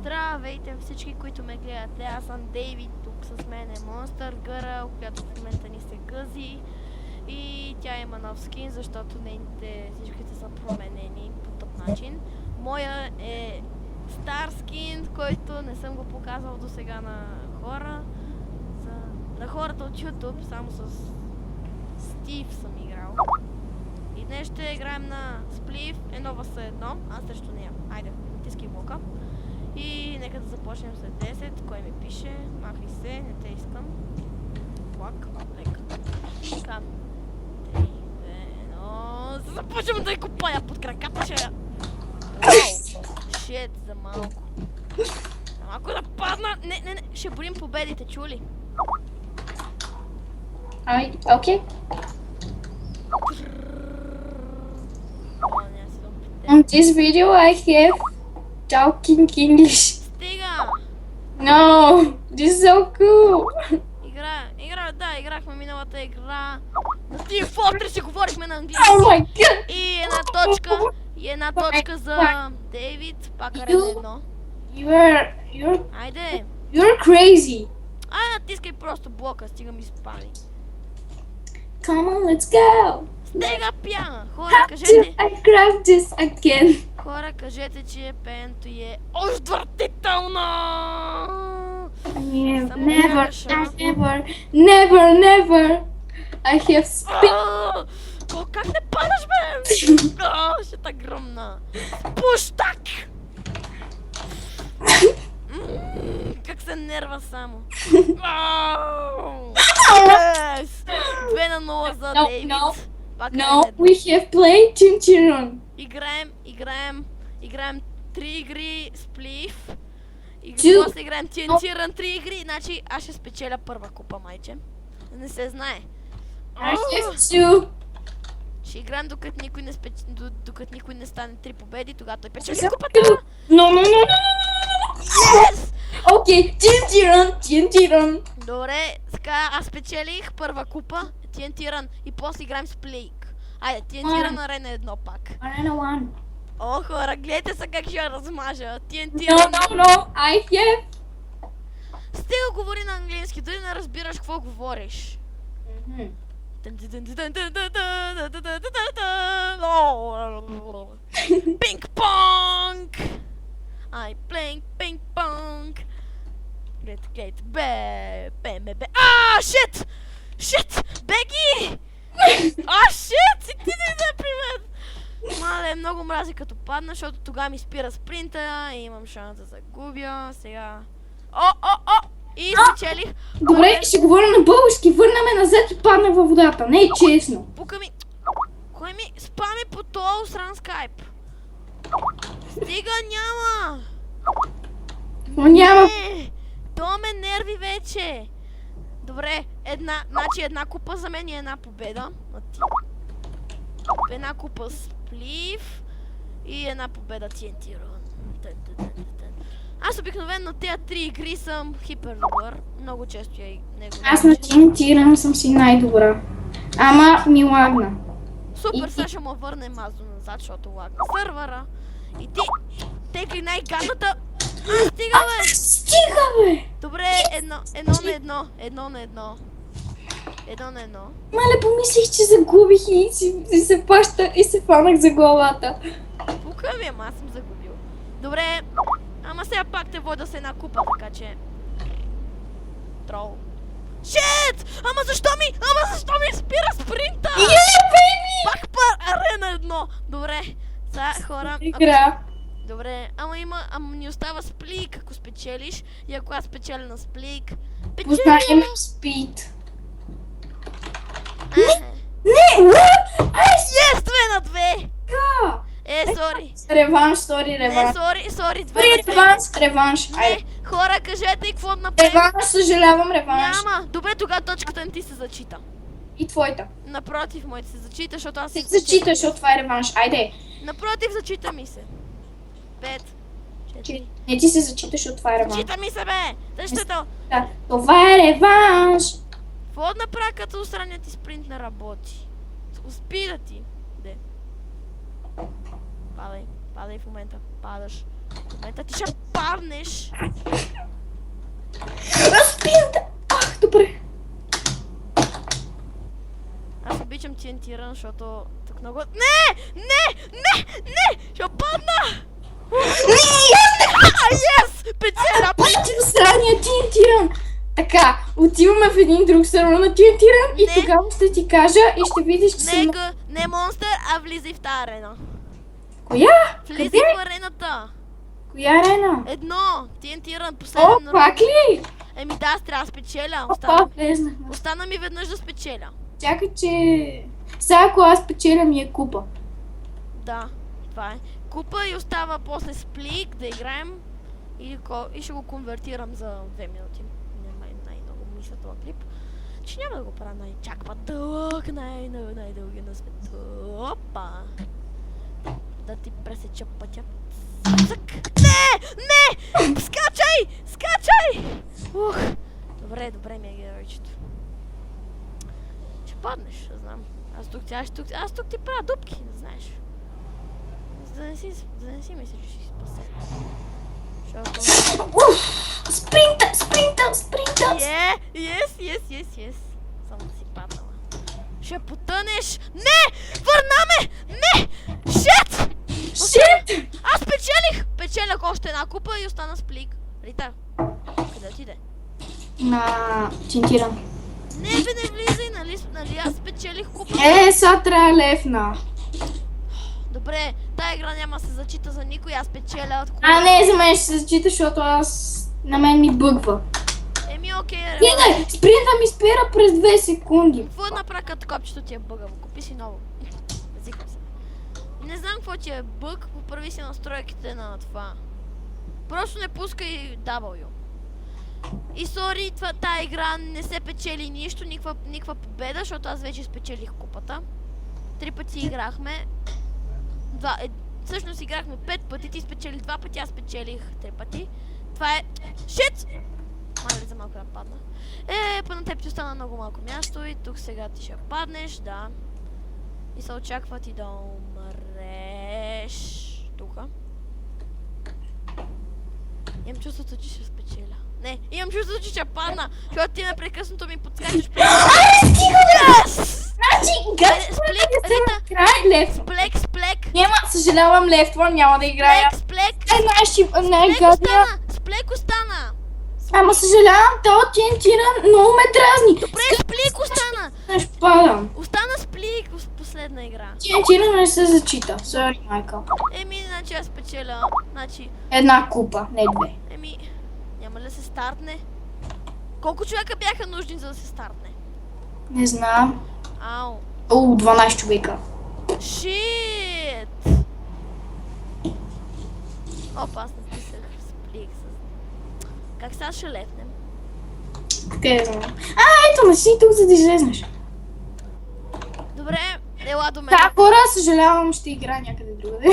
Здравейте всички, които ме гледате. Аз съм Дейвид, тук с мен е Monster Girl, която в момента ни се гъзи. И тя има нов скин, защото нейните всичките са променени по тъп начин. Моя е стар скин, който не съм го показвал до сега на хора. На хората от YouTube, само с Стив съм играл. И днес ще играем на Сплив, едно въз едно, аз срещу нея. Айде, натискай блока. И нека да започнем след 10. Кой ми пише? Махай се, не те искам. Плак, лек. Така. 3, 2, 1. Започвам да я копая под краката, ще я. Шет, за малко. За малко да падна. Не, ще борим победите, чули? Ай, окей. On this video I have talking English. Стига! No, this is so cool. Играхме миналата игра. На Team Fortress си говорихме на английски. Oh my god. И една точка за Дейвид. Пак арена едно. Айде! You're crazy. Натискай просто блока, стига ми спали. Come on, let's go. Стига пяна! Хора, How кажете! do I grab this again? Хора, кажете, че пеенето е отвратително! Never. I have spit. Как не падаш, бе? Ще та гръмна. Пуштак! Как се нерва само. 2-0 за Дейвид. No, we have played Chinchiron. Играем 3 игри Сплив. И Two. после играем Тинтиран 3 игри. Значи аз ще спечеля първа купа, майче. Не се знае. I have two. Ще играем докато никой не стане 3 победи, тогава той печели купата. No. Yes! Okay, Chinchiron. Добре, така аз спечелих първа купа, Тинтиран и после играем с Плейк. Айде, Тинтиран арена едно пак. Arena 1. О, хора, гледайте се как ще я размажа. Тинтиран. No, I have. Стига говори на английски, дори не разбираш какво говориш. Пинг-понг! I playing ping-pong. Гледайте, бе. Шит! Беги! Шит! И ти дойде при мен! Мале, много мрази като падна, защото тогава ми спира спринта и имам шанс да загубя. Сега... И спечелих. Добре, ще говоря на български. Върна ме назад и падна във водата. Не е честно. Пука ми... Кой ми спами по това сран скайп? Стига, няма! Няма. То ме нерви вече. Добре, една купа за мен и една победа. Една купа Сплив и една победа Тинтиран. Аз обикновено тези 3 игри съм хипер добър. Много често я него. Аз на Тинтиран съм си най-добра. Ама ми лагна. Супер, сега ще му върнем мазо назад, защото лагна сървъра. И ти текли най-гадната. Стига, бе! Добре, едно на едно. Мале, помислих, че загубих и се фанах за главата. Пука ми, ама аз съм загубил. Добре, ама сега пак те водя с една купа, така че... Трол. Шит! Ама защо ми спира спринта? Пак арена едно. Добре, сега хора... Игра. Добре, ама ни остава сплик, ако спечелиш. И ако аз спечеля на сплик... Познаем спид. Не! Yes, 2 на 2! Сори. Реванш. Сори, 2 на 2. Реванш. Не, хора, кажете и какво направим. Реванш, съжалявам, реванш. Няма. Добре, тогава точката не ти се зачита. И твоята. Напротив, моите се зачита, защото аз се зачита, защото това е реванш. Айде. Напротив, зачита ми се. 5, 4. Не ти се зачита, защото това е реванш. Зачита ми се, бе! Защото... Да, това е реванш. Какво направя, като устранят ти спринт не работи? Успи да ти. Де? Падай в момента. Падаш. В момента ти ще паднеш. Спирам! Ах, добре. Аз обичам TNT Run, защото тук много... Не! Ще падна! Yes! Печеля! Пъти до срания TNT Run. Така, отиваме в един друг сервер на TNT Run и Не. тогава ще ти кажа и ще видиш, че съм... Не монстър, а влизай в тази арена. Коя? Влизай Къде? в арената. Коя арена? Едно! TNT Run, О, последен пак ли? Еми да, аз трябва да спечеля. Опа, влезнах. Остана ми веднъж да спечеля. Чакай, че... Сега ако аз печеля ми е купа. Да, това е. Купа и остава после сплик да играем и ще го конвертирам за 2 минути. Най-много мисля това клип. Че няма да го правя чак дълъг, най-дълги на света. Опа! Да ти пресеча пътя. Цък! Не! Скачай! Ух! Добре ми е геройчето. Ще паднеш, знам. Аз тук ти правя дупки, не знаеш. За да не си мислиш, че си спасен. Защото... Спринта! Yes! Само да си паднала. Ще потънеш! Не! Върна ме! Не! Шет! Шит! Аз печелях още една купа и остана с плик. Рита, къде отиде? На TNT Run. Не влизай, нали аз спечелих купа? Сега трябва левна. Добре, тая игра няма да се зачита за никой, аз печеля от купа. Не, за мен ще се зачита, защото на мен ми бъгва. Еми окей, Гледай, спринта ми спира през 2 секунди. какво направи като копчето ти е бъгаво? Купи си ново. Зикам се. Не знам какво ти е бъг, поправи си настройките на това. Просто не пускай W. И сори, тая игра не се печели нищо, никаква победа, защото аз вече спечелих купата. 3 пъти играхме. Всъщност играхме 5 пъти, ти спечели 2 пъти, аз спечелих 3 пъти. Това е... Шит! Май за малко да падна. На теб ти остана много малко място и тук сега ти ще паднеш, да. И се очаква ти да умреш. Тука. Имам чувството, че ще спечеля. Не, имам чувството, че ще падна, защото ти непрекъснато ми подскачаш. Yes! Значи, гад, Сплек, Рита! край лев. Сплек! Няма, съжалявам, лев, това няма да играя. Сплек! Най-гадния. Сплек остана! Ама съжалявам, то TNT Run много ме дразни. Добре, сплик остана! Ще падам. Остана сплик, последна игра. TNT Run не се зачита. Сори, майка. Еми, значи аз печеля. Значи, Една купа, не 2. няма ли да се стартне? Колко човека бяха нужни за да се стартне? Не знам. Ау. 12 човека. Шит! Опа, аз написах сплик с... Как сега ще лепнем? Къде знам? Ето, не си тук, за да излезнеш. Добре, ела до мен. Да, хора, съжалявам, ще игра някъде другаде.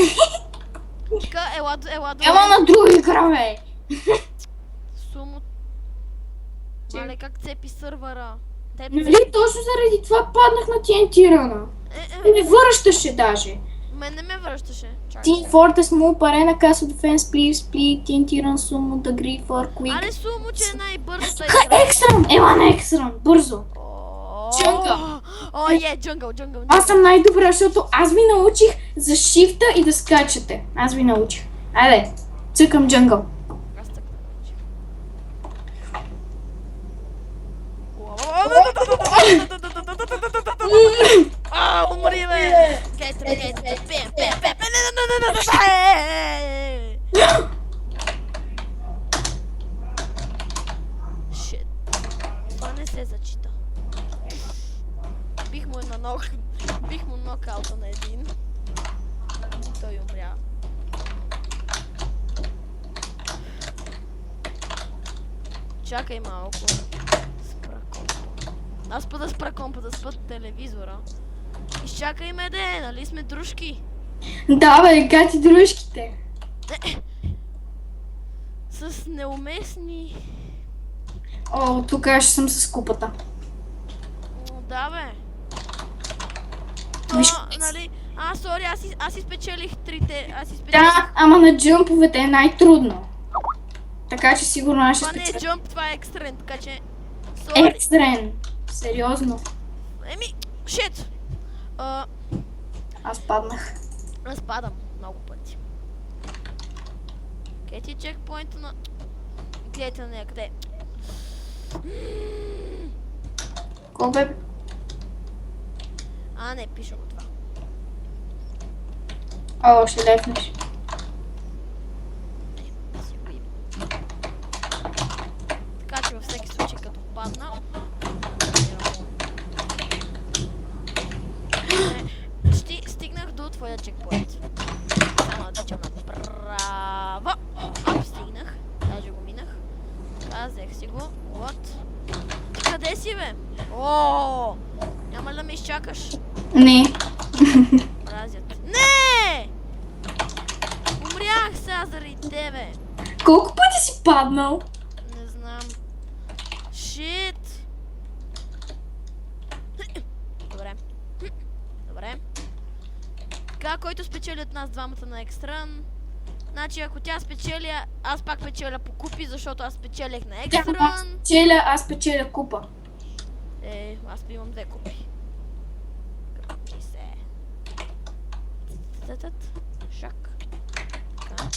Ела до Ела на друга игра, бе. Сумо. Мале, как цепи сървъра. Нали, точно заради това паднах на TNT Run. Не връщаше даже. Мен не ме връщаше. Чакай. Team Fortress, Move, Arena, Castle Defense, Split, TNT Run, Sumo, The Grief, or Quick. Аре, Сумо, че е най-бързата игра. Екстрам! Ела на Екстрам! Бързо! Джънгъл. Джънгъл. Аз съм най-добра, защото аз ви научих за шифта и да скачате. Аз ви научих. Айде, цъкам джънгъл. Аз така умри, бе! Гейте, Шит. Това не се зачита. Бих му нокаута на един. И той умря. Чакай малко. Спра компа. Аз па да спра компа, да спа телевизора. Изчакай ме, нали сме дружки? Да, бе, гати дружките. С неуместни... О, тук аз ще съм с купата. Да, бе. Виж, Сори, аз изпечелих трите. Да, ама на джъмповете е най-трудно. Така че сигурно аз ще Това не е спечеля. джъмп, това е екстрен, така че... Сори. Екстрен. Сериозно. Шит! Аз паднах. Аз падам много пъти. Къде ти е чекпоинта на... Гледайте на нея, къде? Кобе? Не, пиша го това. О, ще лепнеш. Да си го има. Така че във всеки случай като падна... Стигнах до твоя чекпоинт. Само да тичам направо. Стигнах. Даже го минах. Така, взех си го. Вот. Ти къде си, бе? Няма ли да ме изчакаш? Не. Мразят. Не! Умрях сега заради тебе. Колко пъти си паднал? Не знам. Шит! Добре. Добре. Така, който спечели от нас двамата на екстран. Значи, ако тя спечели, аз пак печеля по купи, защото аз спечелих на екстран. Аз печеля купа. Аз имам 2 купи. Кръпни се. Шак. Така.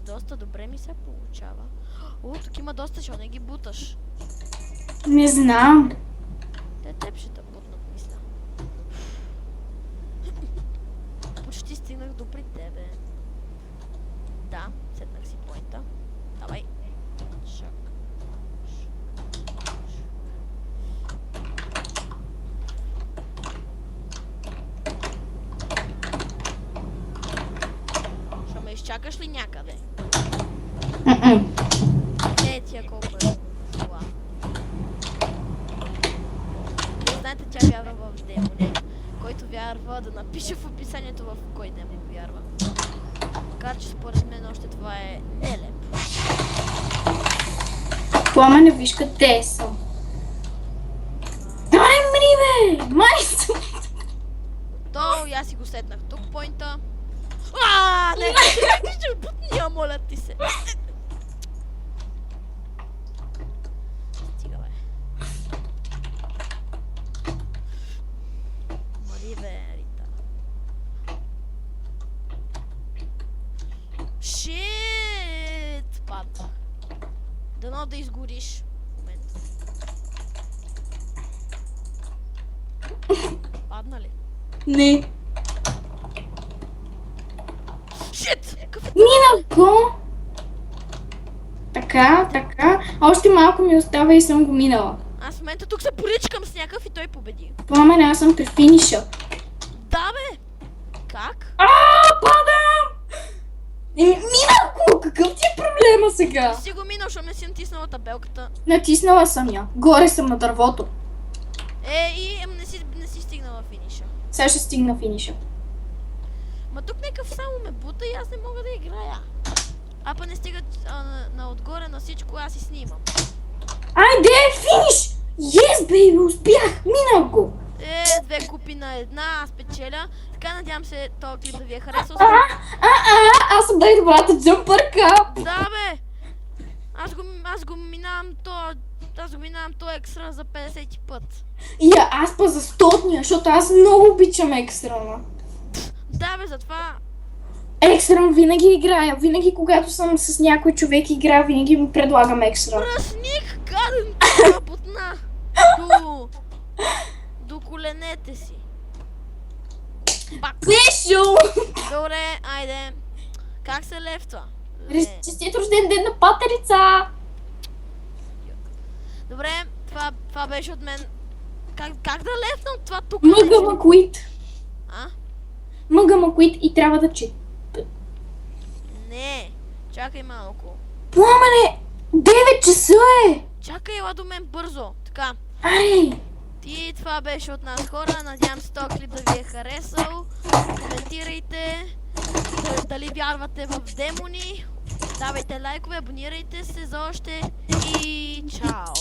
Доста добре ми се получава. Тук има доста, защото не ги буташ. Не знам. Те теб ще те бутнат, мисля. Почти стигнах до при тебе. Да, седнах си поинта. Давай. Шак. Ще ме изчакаш ли някъде? Тия колко е зла. Знаете, тя вярва в демони. Който вярва да напише в описанието в кой демон вярва. Макар че според мен още това е нелепо. Пламене, виж къде съм. Дай мри, бе! Майстор! То, и аз си го седнах тук, поинта. Не, ще бутния, моля ти се. Стига, бе. Мари, бе, Рита. Шит! Падна. Дано да изгориш в момента. Падна ли? Не. Шит! Мина го! Така. Още малко ми остава и съм го минала. Аз в момента тук се поричкам с някакъв и той победи. Пламене, аз съм при финиша. Да, бе! Как? Падам! Мина го! Какъв ти е проблема сега? Си го минал, защото не си натиснала табелката. Натиснала съм я. Горе съм на дървото. Не си стигнала финиша. Сега ще стигна финиша. Ма тук някакъв само ме бута и аз не мога да играя. Па не стига на отгоре на всичко, аз си снимам. Айде, финиш! Yes, бейби, успях! Минах го! 2 купи на една, аз печеля. Така, надявам се този клип да ви е харесал. Аз съм най-добрата джампърка! Да, бе! Аз го минавам то екстра за 50 път. Аз па за 100-ния, защото аз много обичам екстрана. Да, бе, затова... Екстран винаги играя. Винаги, когато съм с някой човек игра, винаги ми предлагам екстран. Пръсник, гаден, работна! До коленете си. Пак. Пешо! Добре, айде. Как се лефтва? Честит рожден ден на патерица! Добре, това беше от мен. Как да лефнам това тук? Мъга макуит. А? Мъга макуит и трябва да чета. Не, чакай малко. Пламене! 9 часа е! Чакай, ела до мен бързо. Така. Ай! И това беше от нас, хора. Надявам се този клип да ви е харесал. Коментирайте. Дали вярвате в демони. Давайте лайкове, абонирайте се за още. И чао!